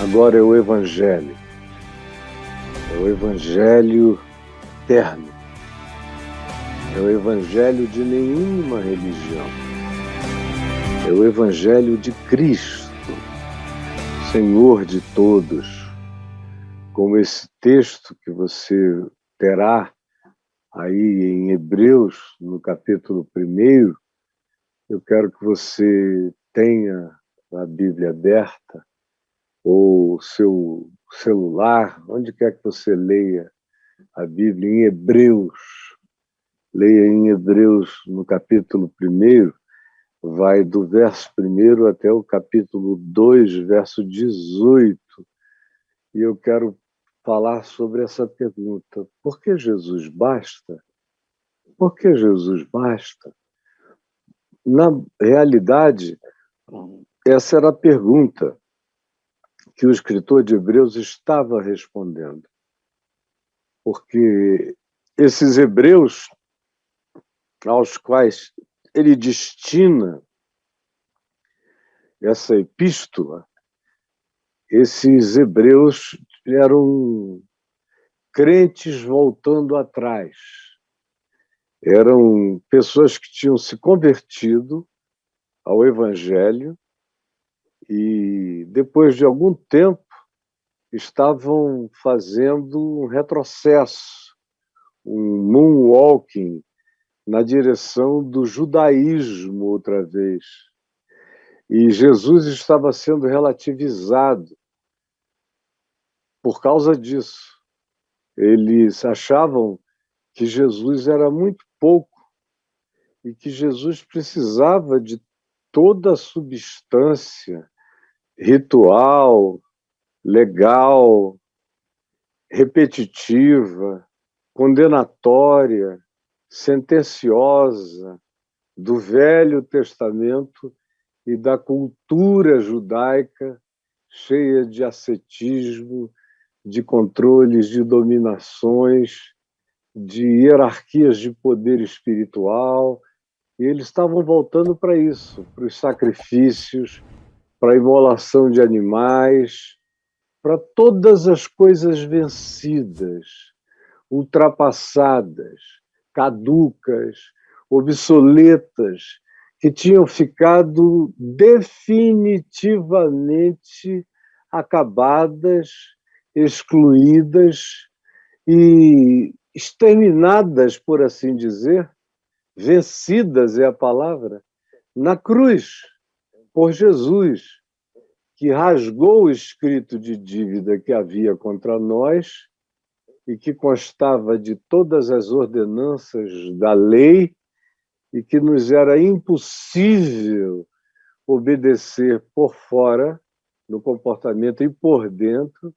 Agora é o Evangelho eterno, é o Evangelho de nenhuma religião, é o Evangelho de Cristo, Senhor de todos. Como esse texto que você terá aí em Hebreus, no capítulo 1, eu quero que você tenha a Bíblia aberta, ou o seu celular, onde quer que você leia a Bíblia, em Hebreus. Leia em Hebreus, no capítulo 1, vai do verso 1 até o capítulo 2, verso 18. E eu quero falar sobre essa pergunta: por que Jesus basta? Por que Jesus basta? Na realidade, essa era a pergunta que o escritor de Hebreus estava respondendo. Porque esses hebreus aos quais ele destina essa epístola, esses hebreus eram crentes voltando atrás. Eram pessoas que tinham se convertido ao Evangelho e, depois de algum tempo, estavam fazendo um retrocesso, um moonwalking na direção do judaísmo outra vez. E Jesus estava sendo relativizado por causa disso. Eles achavam que Jesus era muito pouco e que Jesus precisava de toda a substância ritual, legal, repetitiva, condenatória, sentenciosa do Velho Testamento e da cultura judaica cheia de ascetismo, de controles, de dominações, de hierarquias de poder espiritual. E eles estavam voltando para isso, para os sacrifícios, para a imolação de animais, para todas as coisas vencidas, ultrapassadas, caducas, obsoletas, que tinham ficado definitivamente acabadas, excluídas e exterminadas, por assim dizer, vencidas é a palavra, na cruz, por Jesus, que rasgou o escrito de dívida que havia contra nós e que constava de todas as ordenanças da lei e que nos era impossível obedecer por fora, no comportamento, e por dentro,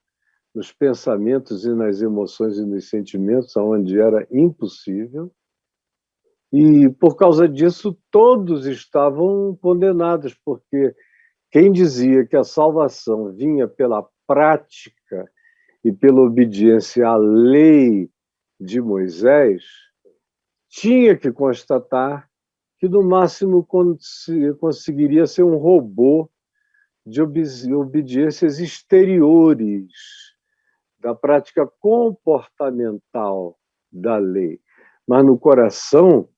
nos pensamentos e nas emoções e nos sentimentos, onde era impossível. E, por causa disso, todos estavam condenados, porque quem dizia que a salvação vinha pela prática e pela obediência à lei de Moisés, tinha que constatar que, no máximo, conseguiria ser um robô de obediências exteriores da prática comportamental da lei. Mas no coração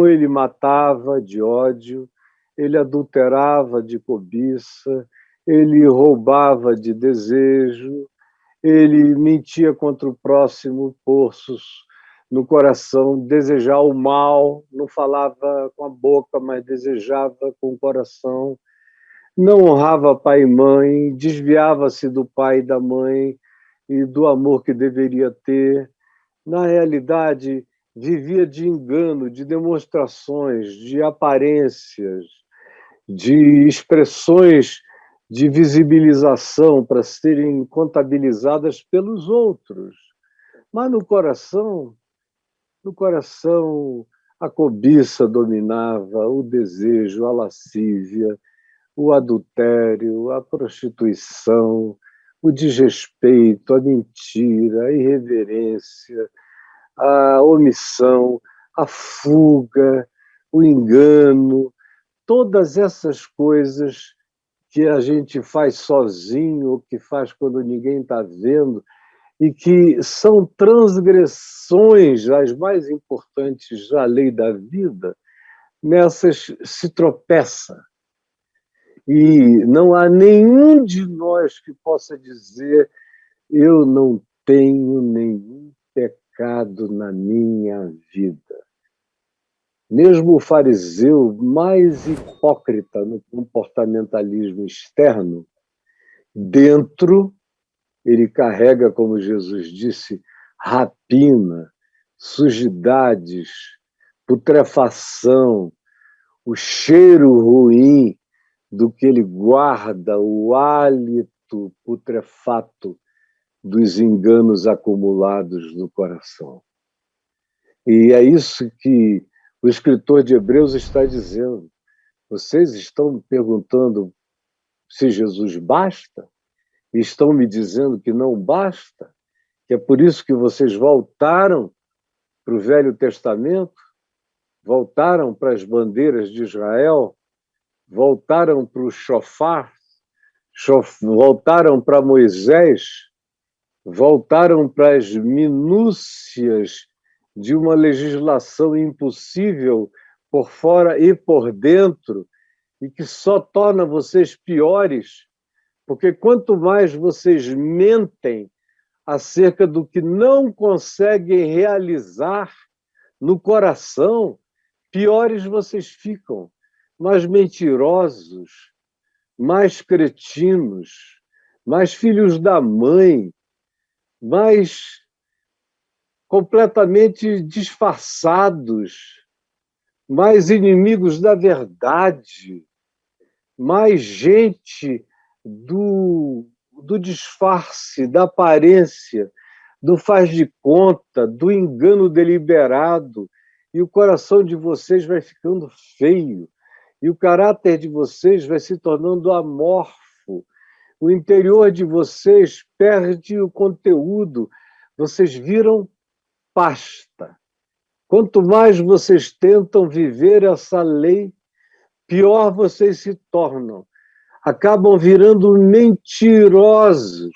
ele matava de ódio, ele adulterava de cobiça, ele roubava de desejo, ele mentia contra o próximo por no coração, desejar o mal, não falava com a boca, mas desejava com o coração, não honrava pai e mãe, desviava-se do pai e da mãe e do amor que deveria ter. Na realidade, vivia de engano, de demonstrações, de aparências, de expressões de visibilização para serem contabilizadas pelos outros. Mas no coração, a cobiça dominava, o desejo, a lascívia, o adultério, a prostituição, o desrespeito, a mentira, a irreverência, a omissão, a fuga, o engano, todas essas coisas que a gente faz sozinho, ou que faz quando ninguém está vendo, e que são transgressões, as mais importantes da lei da vida, nessas se tropeça. E não há nenhum de nós que possa dizer: eu não tenho nenhum pecado na minha vida. Mesmo o fariseu mais hipócrita no comportamentalismo externo, dentro ele carrega, como Jesus disse, rapina, sujidades, putrefação, o cheiro ruim do que ele guarda, o hálito putrefato dos enganos acumulados no coração. E é isso que o escritor de Hebreus está dizendo. Vocês estão me perguntando se Jesus basta? E estão me dizendo que não basta? Que é por isso que vocês voltaram para o Velho Testamento? Voltaram para as bandeiras de Israel? Voltaram para o shofar? Voltaram para Moisés? Voltaram para as minúcias de uma legislação impossível por fora e por dentro, e que só torna vocês piores, porque quanto mais vocês mentem acerca do que não conseguem realizar no coração, piores vocês ficam, mais mentirosos, mais cretinos, mais filhos da mãe, mais completamente disfarçados, mais inimigos da verdade, mais gente do disfarce, da aparência, do faz de conta, do engano deliberado, e o coração de vocês vai ficando feio, e o caráter de vocês vai se tornando amorfo, o interior de vocês perde o conteúdo, vocês viram pasta. Quanto mais vocês tentam viver essa lei, pior vocês se tornam. Acabam virando mentirosos,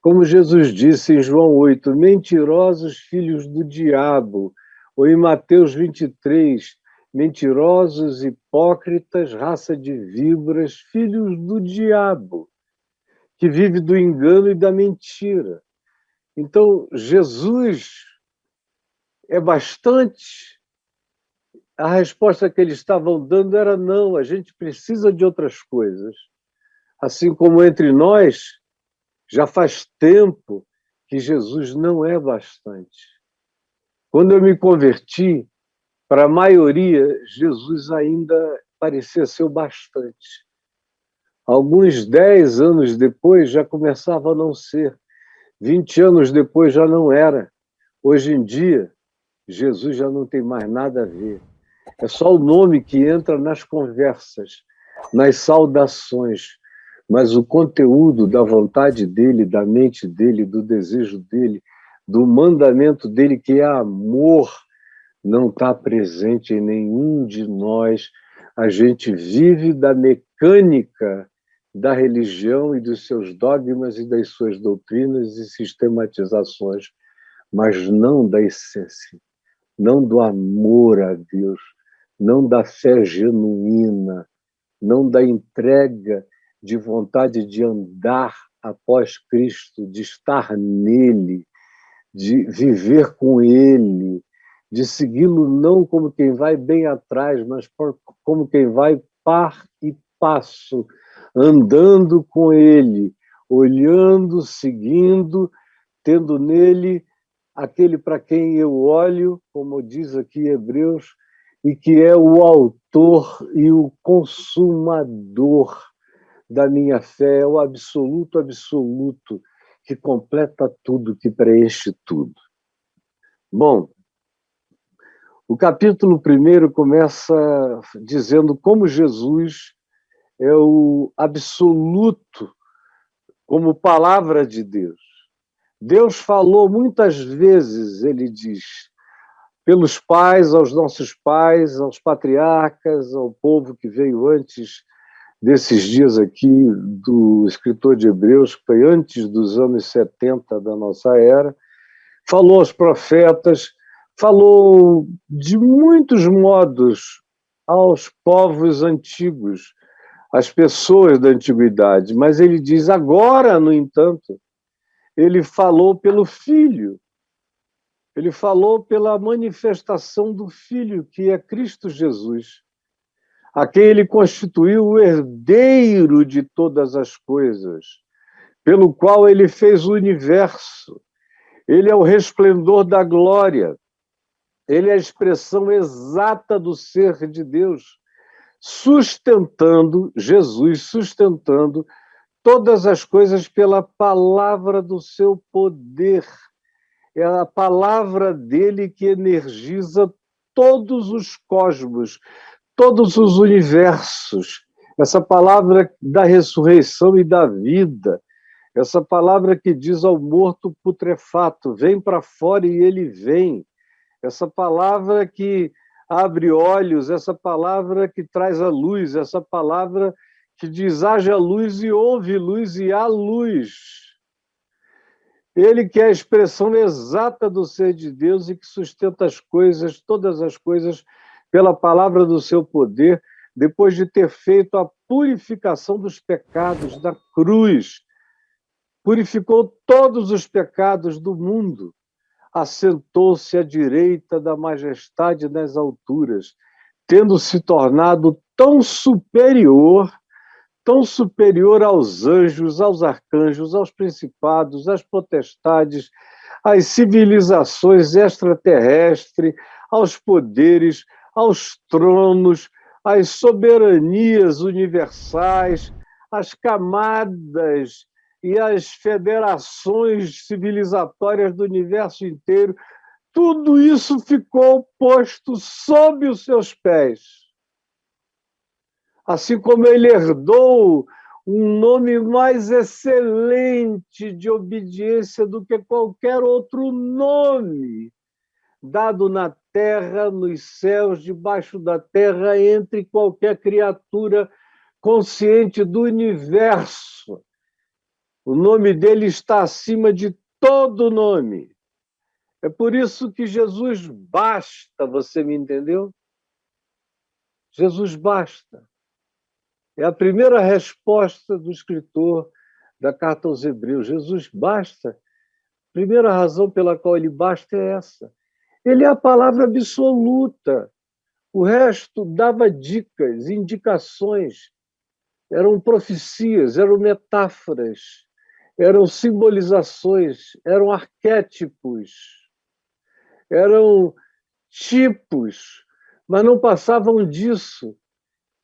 como Jesus disse em João 8, mentirosos filhos do diabo, ou em Mateus 23, mentirosos, hipócritas, raça de víboras, filhos do diabo, que vive do engano e da mentira. Então, Jesus é bastante? A resposta que eles estavam dando era não, a gente precisa de outras coisas. Assim como entre nós, já faz tempo que Jesus não é bastante. Quando eu me converti, para a maioria, Jesus ainda parecia ser o bastante. Alguns 10 anos depois já começava a não ser. 20 anos depois já não era. Hoje em dia, Jesus já não tem mais nada a ver. É só o nome que entra nas conversas, nas saudações, mas o conteúdo da vontade dele, da mente dele, do desejo dele, do mandamento dele, que é amor, não está presente em nenhum de nós. A gente vive da mecânica da religião e dos seus dogmas e das suas doutrinas e sistematizações, mas não da essência, não do amor a Deus, não da fé genuína, não da entrega de vontade de andar após Cristo, de estar nele, de viver com ele, de segui-lo não como quem vai bem atrás, mas como quem vai par e passo, andando com ele, olhando, seguindo, tendo nele aquele para quem eu olho, como diz aqui Hebreus, e que é o autor e o consumador da minha fé, é o absoluto absoluto, que completa tudo, que preenche tudo. Bom, o capítulo 1 começa dizendo como Jesus é o absoluto, como palavra de Deus. Deus falou muitas vezes, ele diz, pelos pais, aos nossos pais, aos patriarcas, ao povo que veio antes desses dias aqui do escritor de Hebreus, que foi antes dos anos 70 da nossa era, falou aos profetas, falou de muitos modos aos povos antigos, às pessoas da antiguidade, mas ele diz agora, no entanto, ele falou pelo Filho, ele falou pela manifestação do Filho, que é Cristo Jesus, a quem ele constituiu o herdeiro de todas as coisas, pelo qual ele fez o universo. Ele é o resplendor da glória, ele é a expressão exata do ser de Deus, sustentando, Jesus sustentando todas as coisas pela palavra do seu poder. É a palavra dele que energiza todos os cosmos, todos os universos. Essa palavra da ressurreição e da vida, essa palavra que diz ao morto putrefato, vem para fora e ele vem. Essa palavra que abre olhos, essa palavra que traz a luz, essa palavra que diz haja luz e houve luz e há luz. Ele que é a expressão exata do ser de Deus e que sustenta as coisas, todas as coisas, pela palavra do seu poder, depois de ter feito a purificação dos pecados da cruz. Purificou todos os pecados do mundo. Assentou-se à direita da majestade nas alturas, tendo se tornado tão superior aos anjos, aos arcanjos, aos principados, às potestades, às civilizações extraterrestres, aos poderes, aos tronos, às soberanias universais, às camadas e às federações civilizatórias do universo inteiro. Tudo isso ficou posto sob os seus pés. Assim como ele herdou um nome mais excelente de obediência do que qualquer outro nome dado na terra, nos céus, debaixo da terra, entre qualquer criatura consciente do universo. O nome dele está acima de todo nome. É por isso que Jesus basta, você me entendeu? Jesus basta. É a primeira resposta do escritor da carta aos Hebreus. Jesus basta. A primeira razão pela qual ele basta é essa. Ele é a palavra absoluta. O resto dava dicas, indicações. Eram profecias, eram metáforas, eram simbolizações, eram arquétipos, eram tipos, mas não passavam disso.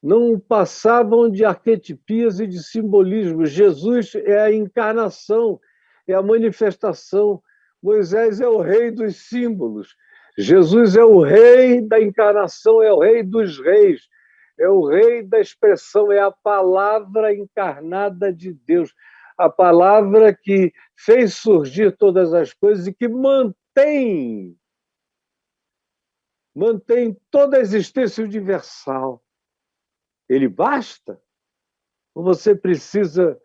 Não passavam de arquetipias e de simbolismos. Jesus é a encarnação, é a manifestação. Moisés é o rei dos símbolos. Jesus é o rei da encarnação, é o rei dos reis, é o rei da expressão, é a palavra encarnada de Deus, a palavra que fez surgir todas as coisas e que mantém toda a existência universal. Ele basta? Ou você precisa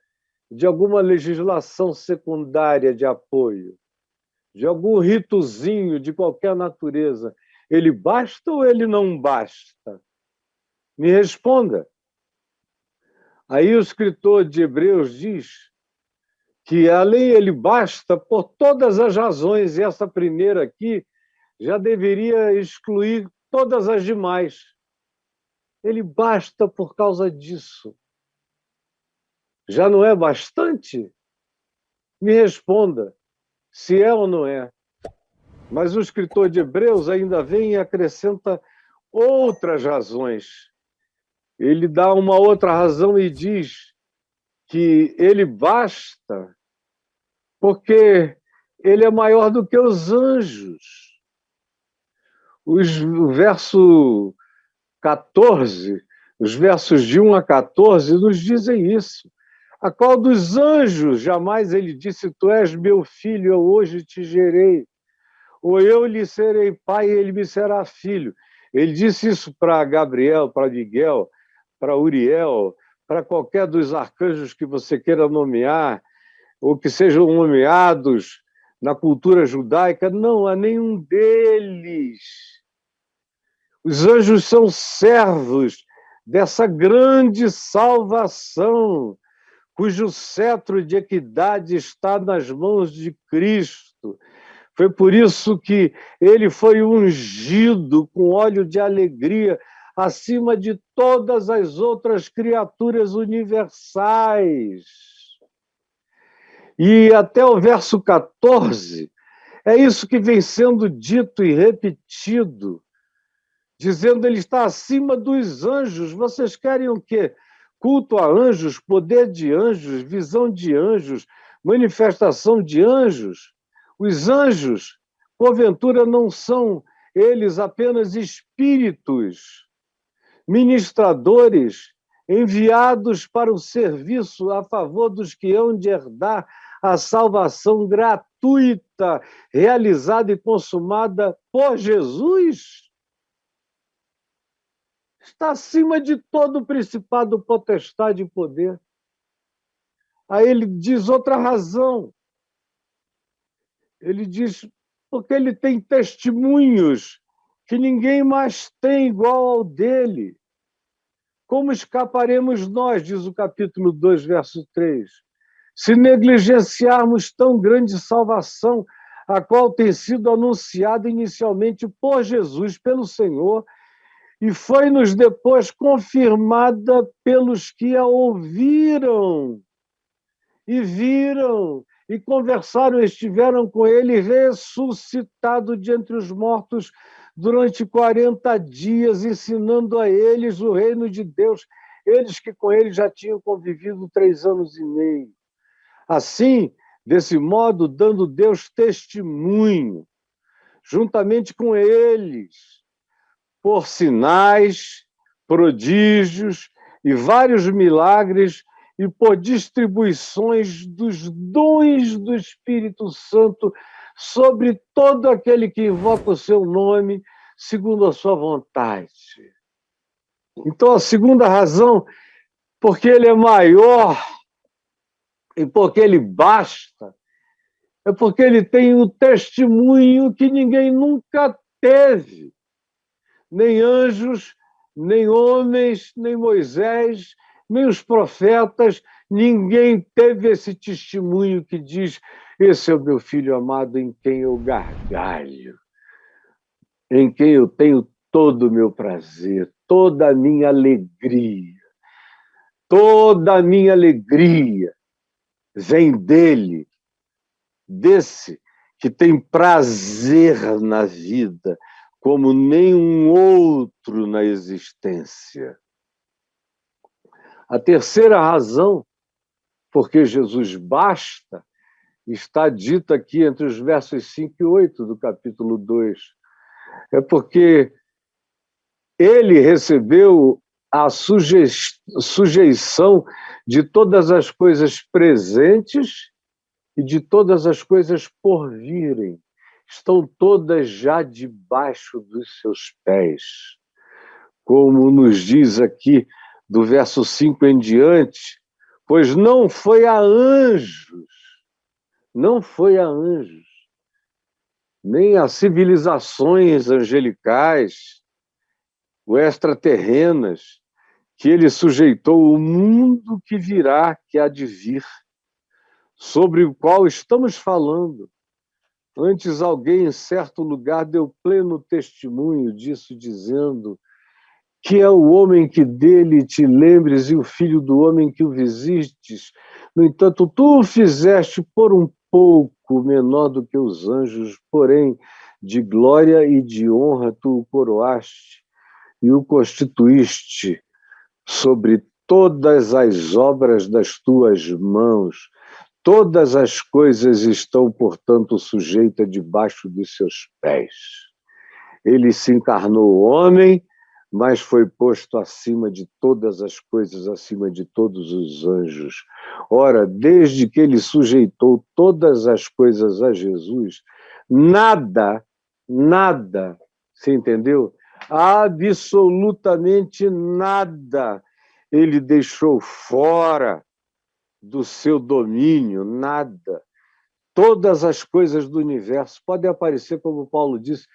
de alguma legislação secundária de apoio? De algum ritozinho de qualquer natureza? Ele basta ou ele não basta? Me responda. Aí o escritor de Hebreus diz que além ele basta por todas as razões, e essa primeira aqui já deveria excluir todas as demais. Ele basta por causa disso. Já não é bastante? Me responda se é ou não é. Mas o escritor de Hebreus ainda vem e acrescenta outras razões. Ele dá uma outra razão e diz que ele basta porque ele é maior do que os anjos. O verso 14, os versos de 1 a 14 nos dizem isso. A qual dos anjos jamais ele disse, tu és meu filho, eu hoje te gerei. Ou eu lhe serei pai e ele me será filho. Ele disse isso para Gabriel, para Miguel, para Uriel, para qualquer dos arcanjos que você queira nomear, ou que sejam nomeados na cultura judaica, não há nenhum deles. Os anjos são servos dessa grande salvação, cujo cetro de equidade está nas mãos de Cristo. Foi por isso que ele foi ungido com óleo de alegria acima de todas as outras criaturas universais. E até o verso 14, é isso que vem sendo dito e repetido, dizendo ele está acima dos anjos. Vocês querem o quê? Culto a anjos, poder de anjos, visão de anjos, manifestação de anjos? Os anjos, porventura, não são eles apenas espíritos, ministradores, enviados para o serviço a favor dos que hão de herdar a salvação gratuita, realizada e consumada por Jesus? Está acima de todo o principado, potestade e poder. Aí ele diz outra razão. Ele diz, porque ele tem testemunhos que ninguém mais tem igual ao dele. Como escaparemos nós, diz o capítulo 2, verso 3, se negligenciarmos tão grande salvação, a qual tem sido anunciada inicialmente por Jesus, pelo Senhor, e foi-nos depois confirmada pelos que a ouviram e viram e conversaram, estiveram com ele ressuscitado de entre os mortos durante 40 dias, ensinando a eles o reino de Deus, eles que com ele já tinham convivido 3 anos e meio. Assim, desse modo, dando Deus testemunho, juntamente com eles, por sinais, prodígios e vários milagres, e por distribuições dos dons do Espírito Santo sobre todo aquele que invoca o seu nome, segundo a sua vontade. Então, a segunda razão, porque ele é maior e porque ele basta, é porque ele tem um testemunho que ninguém nunca teve. Nem anjos, nem homens, nem Moisés, nem os profetas, ninguém teve esse testemunho que diz: esse é o meu filho amado em quem eu gargalho, em quem eu tenho todo o meu prazer, toda a minha alegria. Toda a minha alegria vem dele, desse que tem prazer na vida, como nenhum outro na existência. A terceira razão, porque Jesus basta, está dita aqui entre os versos 5 e 8 do capítulo 2. É porque ele recebeu a sujeição de todas as coisas presentes e de todas as coisas por virem. Estão todas já debaixo dos seus pés. Como nos diz aqui do verso 5 em diante, pois não foi a anjos, nem a civilizações angelicais ou extraterrenas, que ele sujeitou o mundo que virá, que há de vir, sobre o qual estamos falando. Antes alguém em certo lugar deu pleno testemunho disso, dizendo que é o homem que dele te lembres e o filho do homem que o visites. No entanto, tu o fizeste por um pouco menor do que os anjos, porém de glória e de honra tu o coroaste e o constituíste sobre todas as obras das tuas mãos. Todas as coisas estão, portanto, sujeitas debaixo dos seus pés. Ele se encarnou homem, mas foi posto acima de todas as coisas, acima de todos os anjos. Ora, desde que ele sujeitou todas as coisas a Jesus, nada, você entendeu? Absolutamente nada ele deixou fora do seu domínio nada. Todas as coisas do universo podem aparecer, como Paulo disse,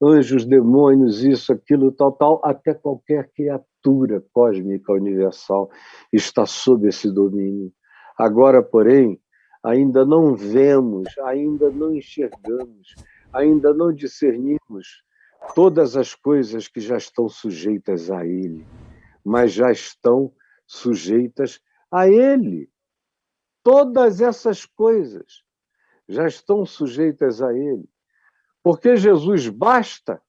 anjos, demônios, isso, aquilo, tal, tal, até qualquer criatura cósmica universal está sob esse domínio. Agora, porém, ainda não vemos, ainda não enxergamos, ainda não discernimos todas as coisas que já estão sujeitas a ele, mas já estão sujeitas a ele. Todas essas coisas já estão sujeitas a ele. Porque Jesus basta,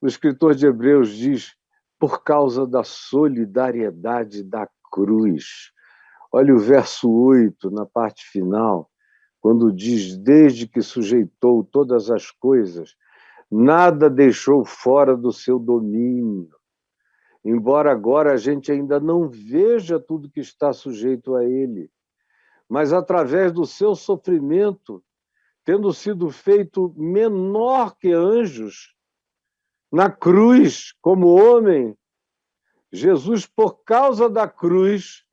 o escritor de Hebreus diz, por causa da solidariedade da cruz. Olha o verso 8, na parte final, quando diz, desde que sujeitou todas as coisas, nada deixou fora do seu domínio. Embora agora a gente ainda não veja tudo que está sujeito a ele, mas através do seu sofrimento, tendo sido feito menor que anjos, na cruz, como homem, Jesus, por causa da cruz,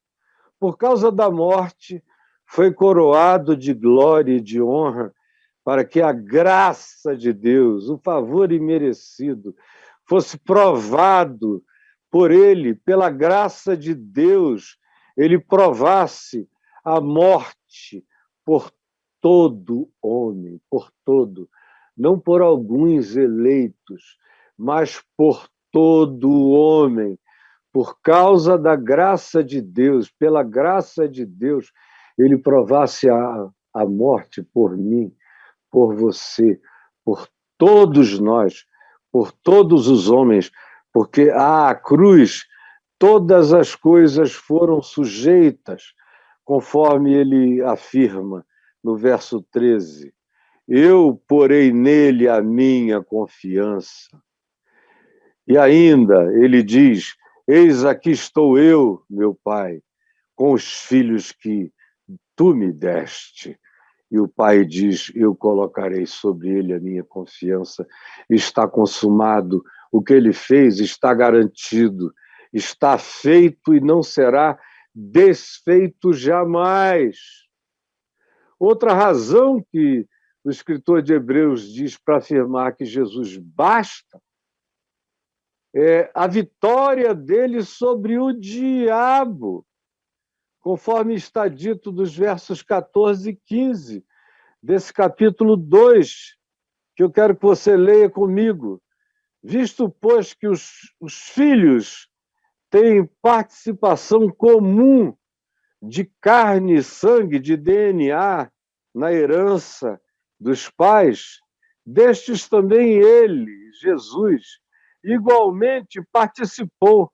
por causa da morte, foi coroado de glória e de honra, para que a graça de Deus, o favor imerecido, fosse provado por ele, pela graça de Deus, ele provasse a morte por todo homem, por todo, não por alguns eleitos, mas por todo homem, por causa da graça de Deus, pela graça de Deus, ele provasse a morte por mim, por você, por todos nós, por todos os homens, porque à cruz todas as coisas foram sujeitas, conforme ele afirma no verso 13. Eu porei nele a minha confiança. E ainda ele diz, eis aqui estou eu, meu Pai, com os filhos que tu me deste. E o Pai diz, eu colocarei sobre ele a minha confiança. Está consumado, o que ele fez está garantido, está feito e não será desfeito jamais. Outra razão que o escritor de Hebreus diz para afirmar que Jesus basta é a vitória dele sobre o diabo, conforme está dito dos versos 14 e 15 desse capítulo 2, que eu quero que você leia comigo. Visto, pois, que os filhos têm participação comum de carne e sangue, de DNA, na herança dos pais, destes também ele, Jesus, igualmente participou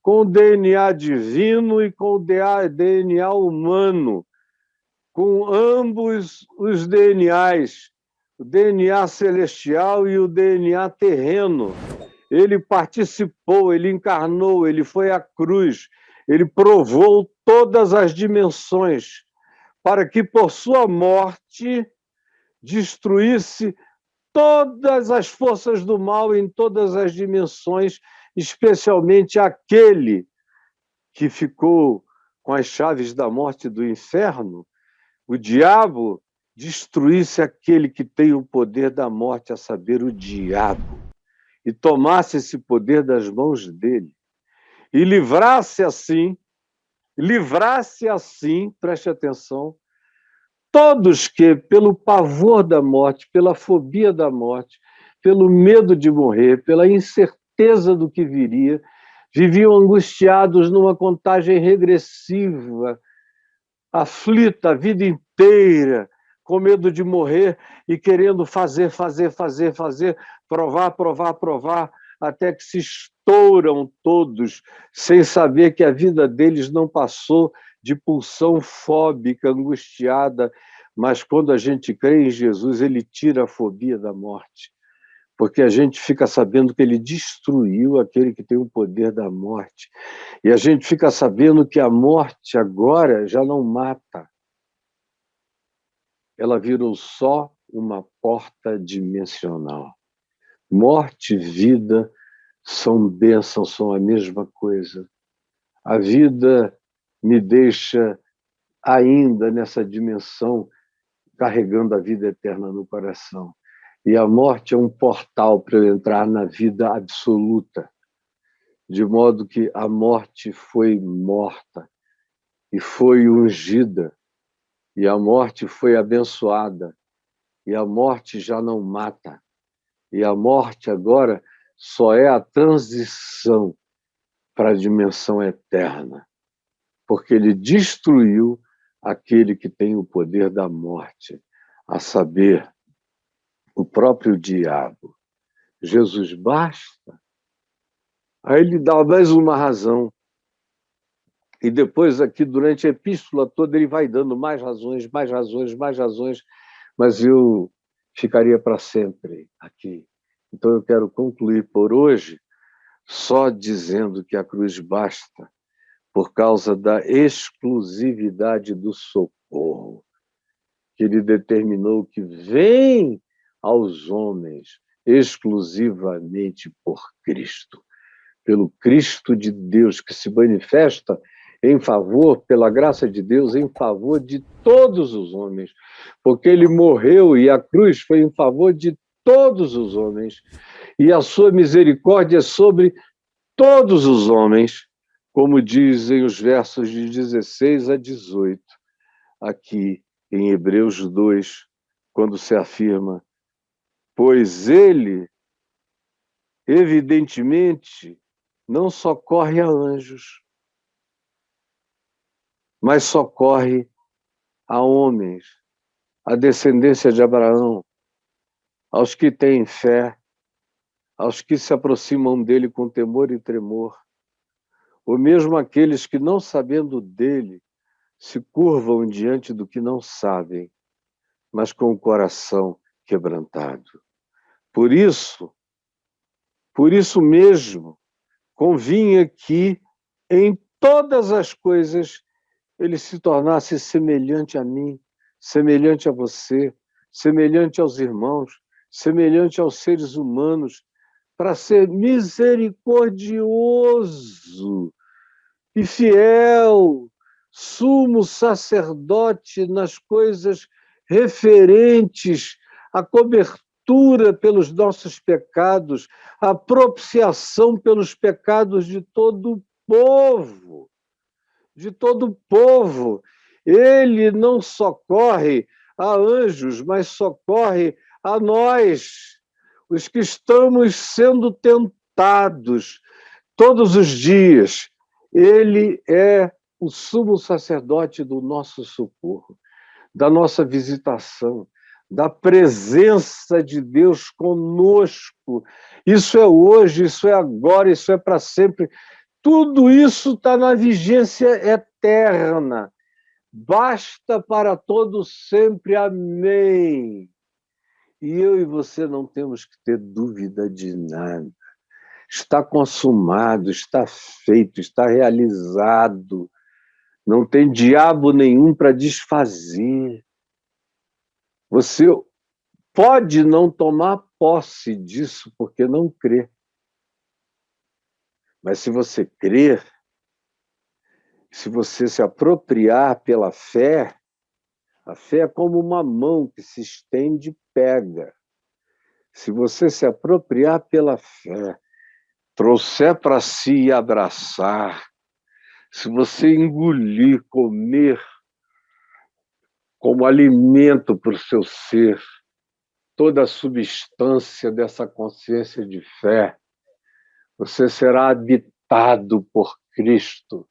com o DNA divino e com o DNA humano, com ambos os DNAs, o DNA celestial e o DNA terreno. Ele participou, ele encarnou, ele foi à cruz, ele provou todas as dimensões, para que por sua morte destruísse todas as forças do mal em todas as dimensões, especialmente aquele que ficou com as chaves da morte e do inferno, o diabo, destruísse aquele que tem o poder da morte, a saber, o diabo, e tomasse esse poder das mãos dele, e livrasse assim, preste atenção, todos que, pelo pavor da morte, pela fobia da morte, pelo medo de morrer, pela incerteza do que viria, viviam angustiados numa contagem regressiva, aflita a vida inteira, com medo de morrer e querendo fazer, provar, até que se estouram todos, sem saber que a vida deles não passou de pulsão fóbica, angustiada, mas quando a gente crê em Jesus, ele tira a fobia da morte, porque a gente fica sabendo que ele destruiu aquele que tem o poder da morte, e a gente fica sabendo que a morte agora já não mata, ela virou só uma porta dimensional. Morte e vida são bênçãos, são a mesma coisa. A vida me deixa ainda nessa dimensão, carregando a vida eterna no coração. E a morte é um portal para eu entrar na vida absoluta, de modo que a morte foi morta e foi ungida, e a morte foi abençoada, e a morte já não mata, e a morte agora só é a transição para a dimensão eterna, porque ele destruiu aquele que tem o poder da morte, a saber, o próprio diabo. Jesus basta. Aí ele dá mais uma razão. E depois aqui, durante a epístola toda, ele vai dando mais razões, mais razões, mais razões, mas eu ficaria para sempre aqui. Então eu quero concluir por hoje só dizendo que a cruz basta por causa da exclusividade do socorro que ele determinou que vem aos homens exclusivamente por Cristo, pelo Cristo de Deus que se manifesta em favor, pela graça de Deus, em favor de todos os homens, porque ele morreu e a cruz foi em favor de todos os homens, e a sua misericórdia é sobre todos os homens, como dizem os versos de 16 a 18, aqui em Hebreus 2, quando se afirma: pois ele, evidentemente, não socorre a anjos, mas socorre a homens, a descendência de Abraão, aos que têm fé, aos que se aproximam dele com temor e tremor, ou mesmo aqueles que, não sabendo dele, se curvam diante do que não sabem, mas com o coração quebrantado. Por isso mesmo, convinha que, em todas as coisas, ele se tornasse semelhante a mim, semelhante a você, semelhante aos irmãos, semelhante aos seres humanos, para ser misericordioso e fiel, sumo sacerdote nas coisas referentes à cobertura pelos nossos pecados, à propiciação pelos pecados de todo o povo. De todo o povo. Ele não socorre a anjos, mas socorre a nós, os que estamos sendo tentados todos os dias. Ele é o sumo sacerdote do nosso socorro, da nossa visitação, da presença de Deus conosco. Isso é hoje, isso é agora, isso é para sempre. Tudo isso está na vigência eterna. Basta para todos sempre. Amém. E eu e você não temos que ter dúvida de nada. Está consumado, está feito, está realizado. Não tem diabo nenhum para desfazer. Você pode não tomar posse disso porque não crê. Mas se você crer, se você se apropriar pela fé, a fé é como uma mão que se estende e pega. Se você se apropriar pela fé, trouxer para si e abraçar, se você engolir, comer como alimento para o seu ser, toda a substância dessa consciência de fé, você será habitado por Cristo,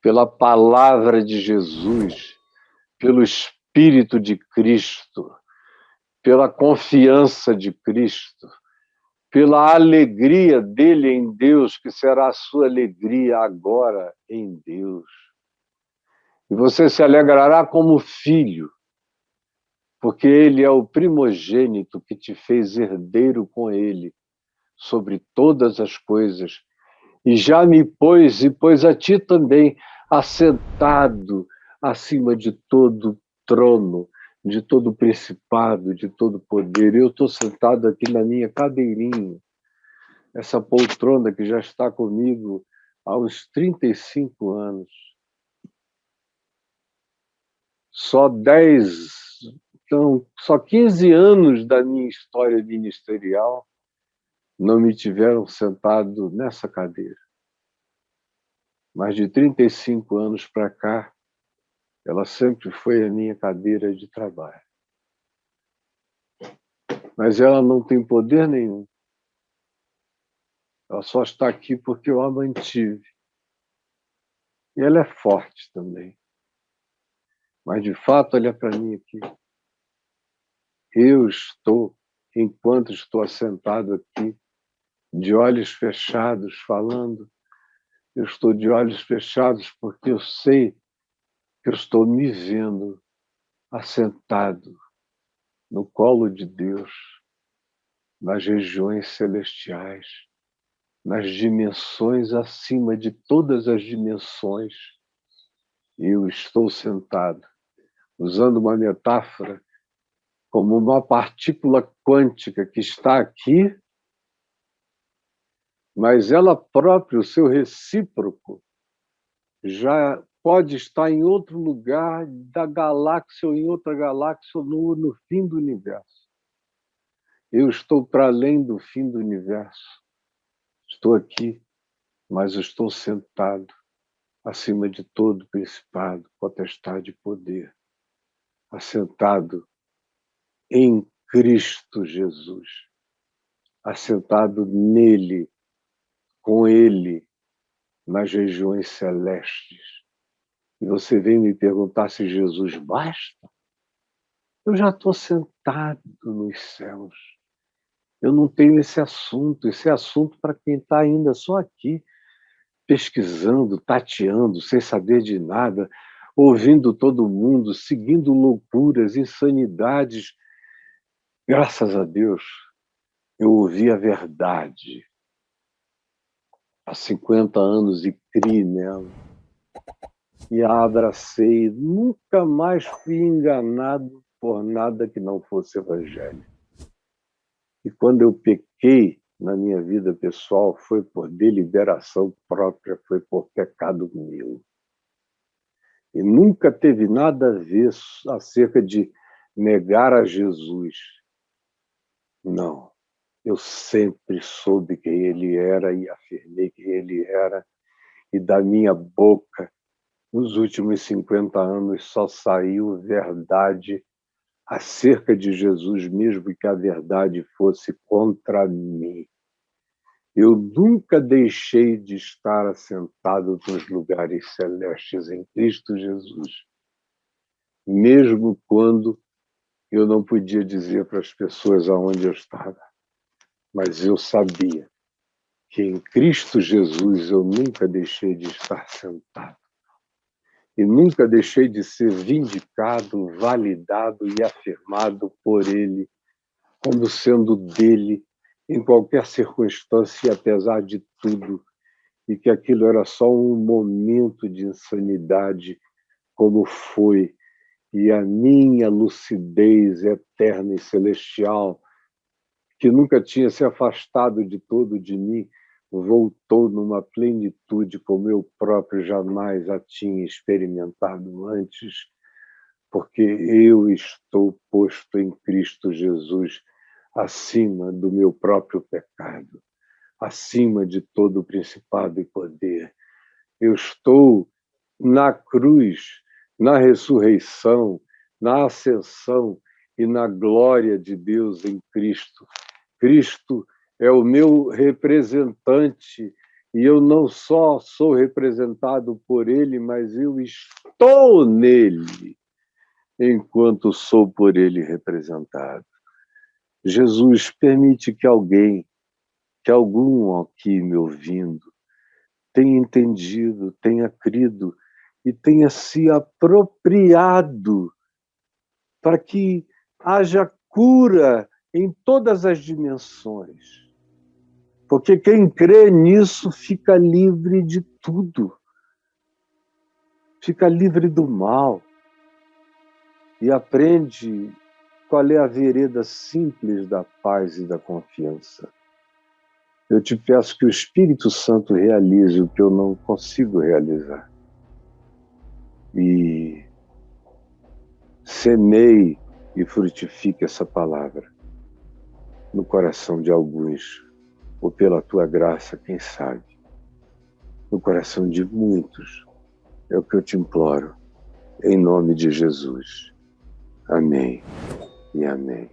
pela palavra de Jesus, pelo Espírito de Cristo, pela confiança de Cristo, pela alegria dele em Deus, que será a sua alegria agora em Deus. E você se alegrará como filho, porque ele é o primogênito que te fez herdeiro com ele sobre todas as coisas, e já me pôs, e pôs a ti também, assentado acima de todo trono, de todo principado, de todo poder. Eu estou sentado aqui na minha cadeirinha. essa poltrona que já está comigo há uns 35 anos. Só 15 anos da minha história ministerial não me tiveram sentado nessa cadeira. Mas de 35 anos para cá, ela sempre foi a minha cadeira de trabalho. Mas ela não tem poder nenhum. Ela só está aqui porque eu a mantive. E ela é forte também. Mas, de fato, olha para mim aqui. Eu estou, enquanto estou assentado aqui, de olhos fechados, falando. Eu estou de olhos fechados porque eu sei que eu estou me vendo assentado no colo de Deus, nas regiões celestiais, nas dimensões acima de todas as dimensões. Eu estou sentado, usando uma metáfora, como uma partícula quântica que está aqui, mas ela própria, o seu recíproco, já pode estar em outro lugar da galáxia ou em outra galáxia ou no fim do universo. Eu estou para além do fim do universo. Estou aqui, mas estou sentado acima de todo principado, potestade e poder, assentado em Cristo Jesus, assentado nele, com ele, nas regiões celestes. E você vem me perguntar se Jesus basta? Eu já estou sentado nos céus. Eu não tenho esse é assunto para quem está ainda só aqui, pesquisando, tateando, sem saber de nada, ouvindo todo mundo, seguindo loucuras, insanidades. Graças a Deus, eu ouvi a verdade há 50 anos e criei nela. E a abracei. Nunca mais fui enganado por nada que não fosse evangelho. E quando eu pequei na minha vida pessoal, foi por deliberação própria, foi por pecado meu. E nunca teve nada a ver acerca de negar a Jesus. Não. Eu sempre soube quem ele era e afirmei quem ele era. E da minha boca, nos últimos 50 anos, só saiu verdade acerca de Jesus, mesmo que a verdade fosse contra mim. Eu nunca deixei de estar assentado nos lugares celestes em Cristo Jesus, mesmo quando eu não podia dizer para as pessoas aonde eu estava. Mas eu sabia que em Cristo Jesus eu nunca deixei de estar sentado. E nunca deixei de ser vindicado, validado e afirmado por Ele, como sendo dele em qualquer circunstância e apesar de tudo, e que aquilo era só um momento de insanidade, como foi, e a minha lucidez eterna e celestial, que nunca tinha se afastado de todo de mim, voltou numa plenitude como eu próprio jamais a tinha experimentado antes, porque eu estou posto em Cristo Jesus acima do meu próprio pecado, acima de todo principado e poder. Eu estou na cruz, na ressurreição, na ascensão e na glória de Deus em Cristo. Cristo é o meu representante e eu não só sou representado por ele, mas eu estou nele enquanto sou por ele representado. Jesus, permite que algum aqui me ouvindo, tenha entendido, tenha crido e tenha se apropriado para que haja cura em todas as dimensões. Porque quem crê nisso fica livre de tudo. Fica livre do mal. E aprende qual é a vereda simples da paz e da confiança. Eu te peço que o Espírito Santo realize o que eu não consigo realizar. E semeie e frutifique essa palavra no coração de alguns, ou pela tua graça, quem sabe, no coração de muitos. É o que eu te imploro, em nome de Jesus. Amém e amém.